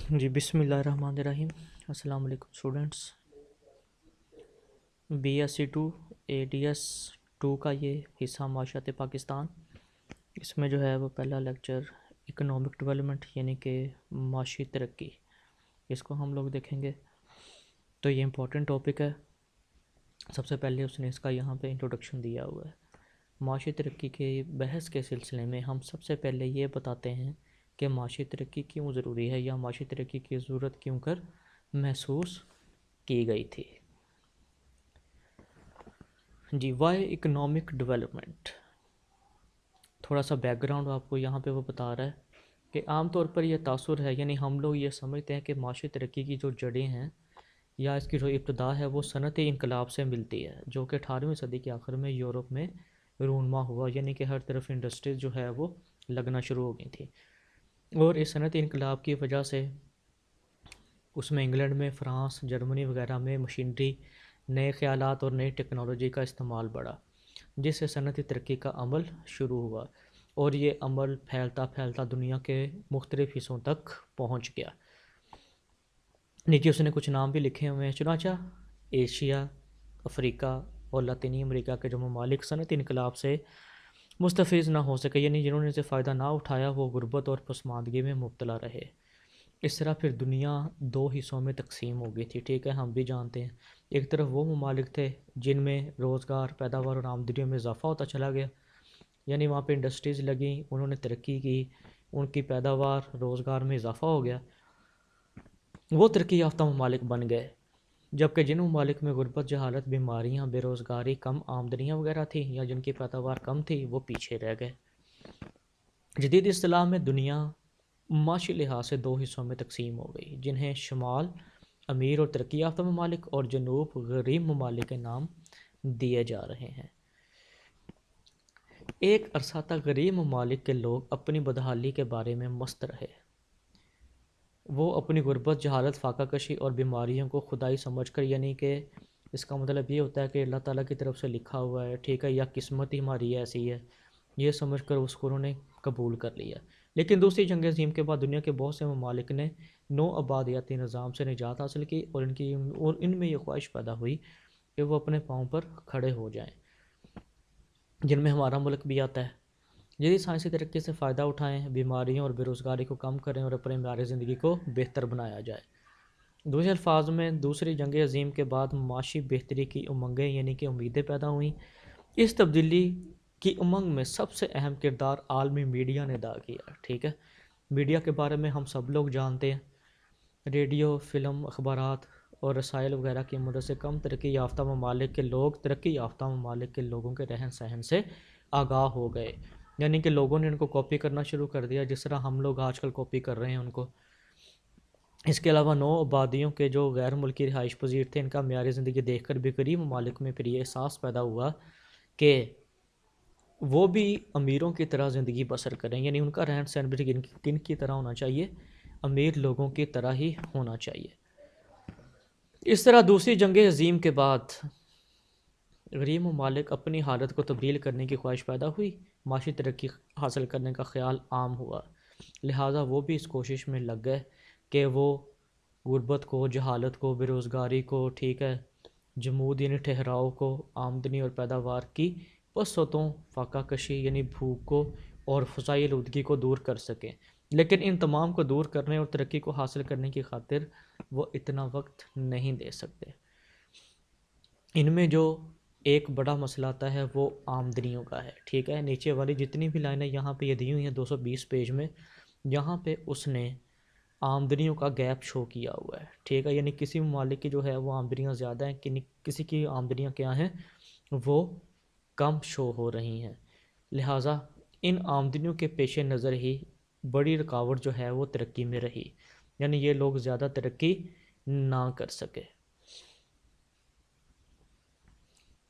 جی بسم اللہ الرحمن الرحیم۔ السلام علیکم اسٹوڈنٹس۔ بی ایس سی 2 اے ڈی ایس 2 کا یہ حصہ معاشیات پاکستان، اس میں جو ہے وہ پہلا لیکچر اکنامک ڈیولپمنٹ یعنی کہ معاشی ترقی، اس کو ہم لوگ دیکھیں گے۔ تو یہ امپورٹنٹ ٹاپک ہے۔ سب سے پہلے اس نے اس کا یہاں پہ انٹروڈکشن دیا ہوا ہے۔ معاشی ترقی کے بحث کے سلسلے میں ہم سب سے پہلے یہ بتاتے ہیں کہ معاشی ترقی کیوں ضروری ہے یا معاشی ترقی کی ضرورت کیوں کر محسوس کی گئی تھی۔ جی وائی اکنامک ڈیولپمنٹ، تھوڑا سا بیک گراؤنڈ آپ کو یہاں پہ وہ بتا رہا ہے کہ عام طور پر یہ تاثر ہے، یعنی ہم لوگ یہ سمجھتے ہیں کہ معاشی ترقی کی جو جڑیں ہیں یا اس کی جو ابتدا ہے وہ صنعتی انقلاب سے ملتی ہے، جو کہ 18ویں صدی کے آخر میں یورپ میں رونما ہوا، یعنی کہ ہر طرف انڈسٹریز جو ہے وہ لگنا شروع ہو گئی تھی، اور اس صنعتی انقلاب کی وجہ سے اس میں انگلینڈ میں، فرانس، جرمنی وغیرہ میں مشینری، نئے خیالات اور نئی ٹیکنالوجی کا استعمال بڑھا، جس سے صنعتی ترقی کا عمل شروع ہوا، اور یہ عمل پھیلتا پھیلتا دنیا کے مختلف حصوں تک پہنچ گیا۔ نیچے اس نے کچھ نام بھی لکھے ہوئے ہیں، چنانچہ ایشیا، افریقہ اور لاطینی امریکہ کے جو ممالک صنعتی انقلاب سے مستفیض نہ ہو سکے، یعنی جنہوں نے اسے فائدہ نہ اٹھایا، وہ غربت اور پسماندگی میں مبتلا رہے۔ اس طرح پھر دنیا دو حصوں میں تقسیم ہو گئی تھی، ٹھیک ہے، ہم بھی جانتے ہیں۔ ایک طرف وہ ممالک تھے جن میں روزگار، پیداوار اور آمدنیوں میں اضافہ ہوتا چلا گیا، یعنی وہاں پہ انڈسٹریز لگیں، انہوں نے ترقی کی، ان کی پیداوار، روزگار میں اضافہ ہو گیا، وہ ترقی یافتہ ممالک بن گئے۔ جبکہ جن ممالک میں غربت، جہالت، بیماریاں، بے روزگاری، کم آمدنیاں وغیرہ تھیں یا جن کی پیداوار کم تھی، وہ پیچھے رہ گئے۔ جدید اصطلاح میں دنیا معاشی لحاظ سے دو حصوں میں تقسیم ہو گئی، جنہیں شمال امیر اور ترقی یافتہ ممالک اور جنوب غریب ممالک کے نام دیے جا رہے ہیں۔ ایک عرصہ تک غریب ممالک کے لوگ اپنی بدحالی کے بارے میں مست رہے۔ وہ اپنی غربت، جہالت، فاقہ کشی اور بیماریوں کو خدائی سمجھ کر، یعنی کہ اس کا مطلب یہ ہوتا ہے کہ اللہ تعالیٰ کی طرف سے لکھا ہوا ہے، ٹھیک ہے، یا قسمت ہی ہماری ایسی ہے، یہ سمجھ کر اس کو انہوں نے قبول کر لیا۔ لیکن دوسری جنگ عظیم کے بعد دنیا کے بہت سے ممالک نے نو آبادیاتی نظام سے نجات حاصل کی، اور ان میں یہ خواہش پیدا ہوئی کہ وہ اپنے پاؤں پر کھڑے ہو جائیں، جن میں ہمارا ملک بھی آتا ہے۔ جدید سائنسی ترقی سے فائدہ اٹھائیں، بیماریوں اور بے روزگاری کو کم کریں اور اپنے معیار زندگی کو بہتر بنایا جائے۔ دوسرے الفاظ میں دوسری جنگ عظیم کے بعد معاشی بہتری کی امنگیں یعنی کہ امیدیں پیدا ہوئیں۔ اس تبدیلی کی امنگ میں سب سے اہم کردار عالمی میڈیا نے ادا کیا، ٹھیک ہے۔ میڈیا کے بارے میں ہم سب لوگ جانتے ہیں، ریڈیو، فلم، اخبارات اور رسائل وغیرہ کی مدد سے کم ترقی یافتہ ممالک کے لوگ ترقی یافتہ ممالک کے لوگوں کے رہن سہن سے آگاہ ہو گئے، یعنی کہ لوگوں نے ان کو کاپی کرنا شروع کر دیا، جس طرح ہم لوگ آج کل کاپی کر رہے ہیں ان کو۔ اس کے علاوہ نو آبادیوں کے جو غیر ملکی رہائش پذیر تھے، ان کا معیار زندگی دیکھ کر بھی غریب ممالک میں پھر یہ احساس پیدا ہوا کہ وہ بھی امیروں کی طرح زندگی بسر کریں، یعنی ان کا رہن سہن بھی کن کی طرح ہونا چاہیے، امیر لوگوں کی طرح ہی ہونا چاہیے۔ اس طرح دوسری جنگ عظیم کے بعد غریب ممالک اپنی حالت کو تبدیل کرنے کی خواہش پیدا ہوئی، معاشی ترقی حاصل کرنے کا خیال عام ہوا، لہٰذا وہ بھی اس کوشش میں لگ گئے کہ وہ غربت کو، جہالت کو، بے روزگاری کو، ٹھیک ہے، جمود یعنی ٹھہراؤ کو، آمدنی اور پیداوار کی وسعتوں، فاقہ کشی یعنی بھوک کو اور فضائی آلودگی کو دور کر سکیں۔ لیکن ان تمام کو دور کرنے اور ترقی کو حاصل کرنے کی خاطر وہ اتنا وقت نہیں دے سکتے۔ ان میں جو ایک بڑا مسئلہ آتا ہے وہ آمدنیوں کا ہے، ٹھیک ہے۔ نیچے والی جتنی بھی لائنیں یہاں پہ یہ دی ہوئی ہیں 220 پیج میں، یہاں پہ اس نے آمدنیوں کا گیپ شو کیا ہوا ہے، ٹھیک ہے، یعنی کسی ممالک کی جو ہے وہ آمدنیاں زیادہ ہیں، کسی کی آمدنیاں کیا ہیں، وہ کم شو ہو رہی ہیں، لہٰذا ان آمدنیوں کے پیش نظر ہی بڑی رکاوٹ جو ہے وہ ترقی میں رہی، یعنی یہ لوگ زیادہ ترقی نہ کر سکے۔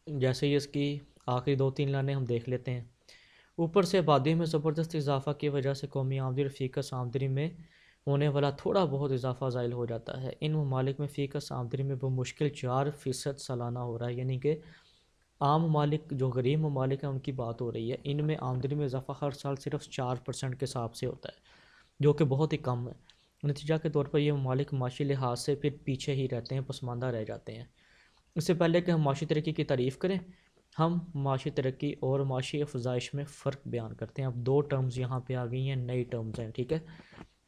جیسے ہی اس کی آخری 2-3 لائنیں ہم دیکھ لیتے ہیں۔ اوپر سے آبادی میں زبردست اضافہ کی وجہ سے قومی آمدنی اور فی کس آمدنی میں ہونے والا تھوڑا بہت اضافہ زائل ہو جاتا ہے۔ ان ممالک میں فی کس آمدنی میں بمشکل 4% سالانہ ہو رہا ہے، یعنی کہ عام ممالک جو غریب ممالک ہیں ان کی بات ہو رہی ہے، ان میں آمدنی میں اضافہ ہر سال صرف 4% کے حساب سے ہوتا ہے، جو کہ بہت ہی کم ہے۔ نتیجہ کے طور پر یہ ممالک معاشی لحاظ سے پھر پیچھے ہی رہتے ہیں، پسماندہ رہ جاتے ہیں۔ اس سے پہلے کہ ہم معاشی ترقی کی تعریف کریں، ہم معاشی ترقی اور معاشی افزائش میں فرق بیان کرتے ہیں۔ اب دو ٹرمز یہاں پہ آ گئی ہیں، نئی ٹرمز ہیں، ٹھیک ہے۔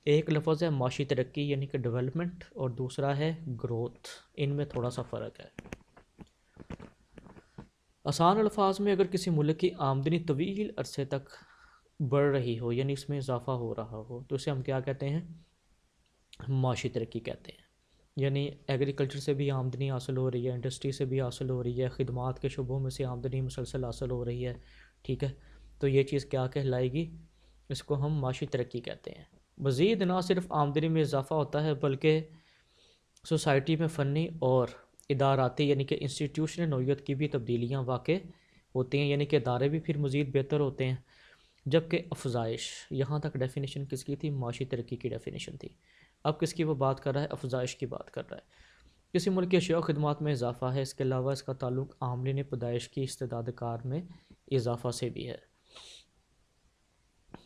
ایک لفظ ہے معاشی ترقی یعنی کہ ڈیولپمنٹ، اور دوسرا ہے گروتھ، ان میں تھوڑا سا فرق ہے۔ آسان الفاظ میں اگر کسی ملک کی آمدنی طویل عرصے تک بڑھ رہی ہو، یعنی اس میں اضافہ ہو رہا ہو، تو اسے ہم کیا کہتے ہیں؟ معاشی ترقی کہتے ہیں۔ یعنی ایگریکلچر سے بھی آمدنی حاصل ہو رہی ہے، انڈسٹری سے بھی حاصل ہو رہی ہے، خدمات کے شعبوں میں سے آمدنی مسلسل حاصل ہو رہی ہے، ٹھیک ہے، تو یہ چیز کیا کہلائے گی؟ اس کو ہم معاشی ترقی کہتے ہیں۔ مزید نہ صرف آمدنی میں اضافہ ہوتا ہے بلکہ سوسائٹی میں فنی اور اداراتی یعنی کہ انسٹیٹیوشنل نوعیت کی بھی تبدیلیاں واقع ہوتی ہیں، یعنی کہ ادارے بھی پھر مزید بہتر ہوتے ہیں۔ جبکہ افزائش، یہاں تک ڈیفینیشن کس کی تھی؟ معاشی ترقی کی ڈیفینیشن تھی۔ اب کس کی وہ بات کر رہا ہے؟ افزائش کی بات کر رہا ہے۔ کسی ملک کی اشیاء و خدمات میں اضافہ ہے، اس کے علاوہ اس کا تعلق عاملین پیدائش کی استعداد کار میں اضافہ سے بھی ہے۔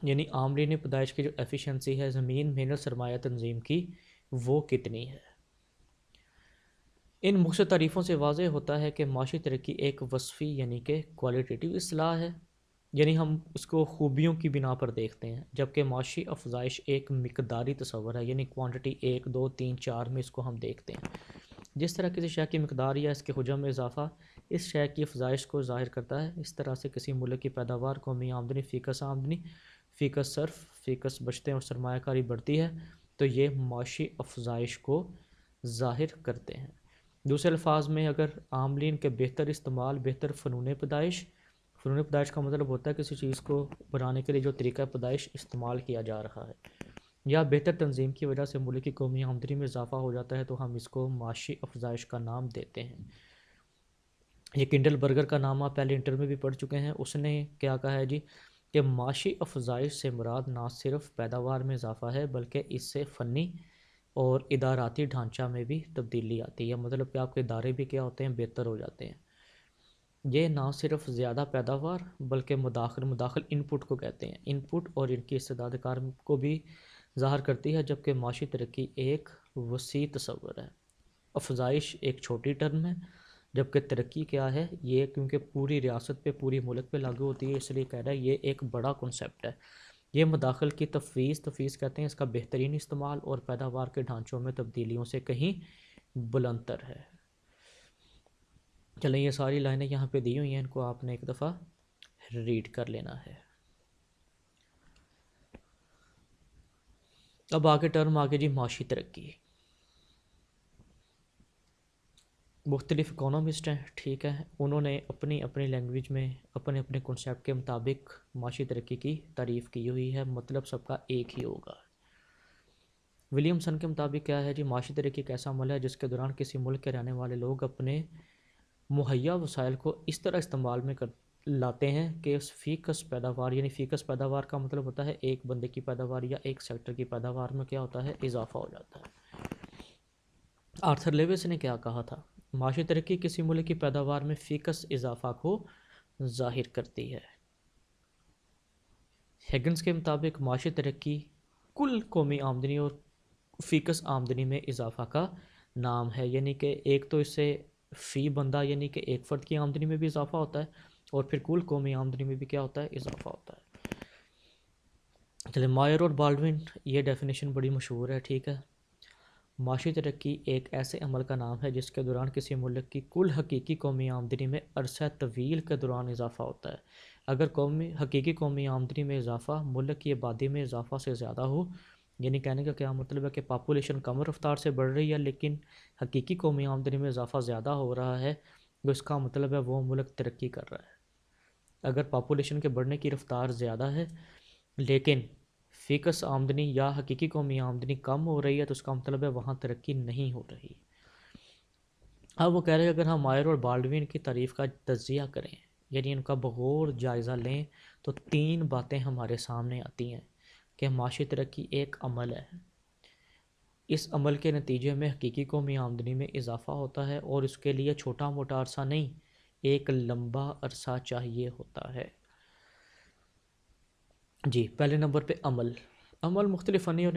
یعنی عاملین پیدائش کی جو ایفیشنسی ہے زمین، محنت، سرمایہ تنظیم کی، وہ کتنی ہے۔ ان مختصر تعریفوں سے واضح ہوتا ہے کہ معاشی ترقی ایک وصفی یعنی کہ کوالٹیٹیو اصطلاح ہے، یعنی ہم اس کو خوبیوں کی بنا پر دیکھتے ہیں، جبکہ معاشی افزائش ایک مقداری تصور ہے، یعنی کوانٹٹی 1 2 3 4 میں اس کو ہم دیکھتے ہیں۔ جس طرح کسی شے کی مقدار یا اس کے حجم میں اضافہ اس شے کی افزائش کو ظاہر کرتا ہے، اس طرح سے کسی ملک کی پیداوار، قومی آمدنی فیکس صرف، فیکس بچتیں اور سرمایہ کاری بڑھتی ہے، تو یہ معاشی افزائش کو ظاہر کرتے ہیں۔ دوسرے الفاظ میں اگر عاملین کے بہتر استعمال، بہتر فنون پیدائش کا مطلب ہوتا ہے کسی چیز کو بنانے کے لیے جو طریقہ پیدائش استعمال کیا جا رہا ہے، یا بہتر تنظیم کی وجہ سے ملک کی قومی آمدنی میں اضافہ ہو جاتا ہے، تو ہم اس کو معاشی افزائش کا نام دیتے ہیں۔ یہ کنڈل برگر کا نام آپ پہلے انٹر میں بھی پڑھ چکے ہیں، اس نے کیا کہا ہے جی کہ معاشی افزائش سے مراد نہ صرف پیداوار میں اضافہ ہے بلکہ اس سے فنی اور اداراتی ڈھانچہ میں بھی تبدیلی آتی ہے، مطلب کہ آپ کے ادارے بھی کیا ہوتے ہیں؟ بہتر ہو جاتے ہیں۔ یہ نہ صرف زیادہ پیداوار بلکہ مداخل ان پٹ کو کہتے ہیں، ان پٹ اور ان کی استعداد کار کو بھی ظاہر کرتی ہے، جبکہ معاشی ترقی ایک وسیع تصور ہے۔ افزائش ایک چھوٹی ٹرم ہے، جبکہ ترقی کیا ہے؟ یہ کیونکہ پوری ریاست پہ، پوری ملک پہ لاگو ہوتی ہے، اس لیے کہہ رہا ہے یہ ایک بڑا کنسیپٹ ہے۔ یہ مداخل کی تفویض کہتے ہیں، اس کا بہترین استعمال اور پیداوار کے ڈھانچوں میں تبدیلیوں سے کہیں بلندتر ہے۔ چلیں یہ ساری لائنیں یہاں پہ دی ہوئی ہیں، ان کو آپ نے ایک دفعہ ریڈ کر لینا ہے۔ اب آگے ٹرم آگے جی معاشی ترقی۔ مختلف اکانومسٹ ہیں، ٹھیک ہے، انہوں نے اپنی اپنی لینگویج میں اپنے اپنے کنسیپٹ کے مطابق معاشی ترقی کی تعریف کی ہوئی ہے، مطلب سب کا ایک ہی ہوگا۔ ولیمسن کے مطابق کیا ہے جی؟ معاشی ترقی ایک ایسا عمل ہے جس کے دوران کسی ملک کے رہنے والے لوگ اپنے مہیا وسائل کو اس طرح استعمال میں لاتے ہیں کہ اس فیکس پیداوار، یعنی فیکس پیداوار کا مطلب ہوتا ہے ایک بندے کی پیداوار یا ایک سیکٹر کی پیداوار میں کیا ہوتا ہے؟ اضافہ ہو جاتا ہے۔ آرتھر لیوس نے کیا کہا تھا؟ معاشی ترقی کسی ملک کی پیداوار میں فیکس اضافہ کو ظاہر کرتی ہے۔ ہیگنز کے مطابق معاشی ترقی کل قومی آمدنی اور فیکس آمدنی میں اضافہ کا نام ہے، یعنی کہ ایک تو اس سے فی بندہ یعنی کہ ایک فرد کی آمدنی میں بھی اضافہ ہوتا ہے، اور پھر کل قومی آمدنی میں بھی کیا ہوتا ہے؟ اضافہ ہوتا ہے۔ چلیں مائر اور بالڈوین، یہ ڈیفینیشن بڑی مشہور ہے، ٹھیک ہے۔ معاشی ترقی ایک ایسے عمل کا نام ہے جس کے دوران کسی ملک کی کل حقیقی قومی آمدنی میں عرصہ طویل کے دوران اضافہ ہوتا ہے۔ اگر حقیقی قومی آمدنی میں اضافہ ملک کی آبادی میں اضافہ سے زیادہ ہو، یعنی کہنے کا کیا مطلب ہے کہ پاپولیشن کم رفتار سے بڑھ رہی ہے لیکن حقیقی قومی آمدنی میں اضافہ زیادہ ہو رہا ہے، تو اس کا مطلب ہے وہ ملک ترقی کر رہا ہے۔ اگر پاپولیشن کے بڑھنے کی رفتار زیادہ ہے لیکن فیکس آمدنی یا حقیقی قومی آمدنی کم ہو رہی ہے، تو اس کا مطلب ہے وہاں ترقی نہیں ہو رہی۔ اب وہ کہہ رہے ہیں اگر ہم مائر اور بالڈوین کی تعریف کا تجزیہ کریں، یعنی ان کا بغور جائزہ لیں، تو 3 باتیں ہمارے سامنے آتی ہیں کہ معاشی ترقی ایک عمل ہے، اس عمل کے نتیجے میں حقیقی قومی آمدنی میں اضافہ ہوتا ہے، اور اس کے لیے چھوٹا موٹا عرصہ نہیں، ایک لمبا عرصہ چاہیے ہوتا ہے۔ جی پہلے نمبر پہ عمل مختلف فنی اور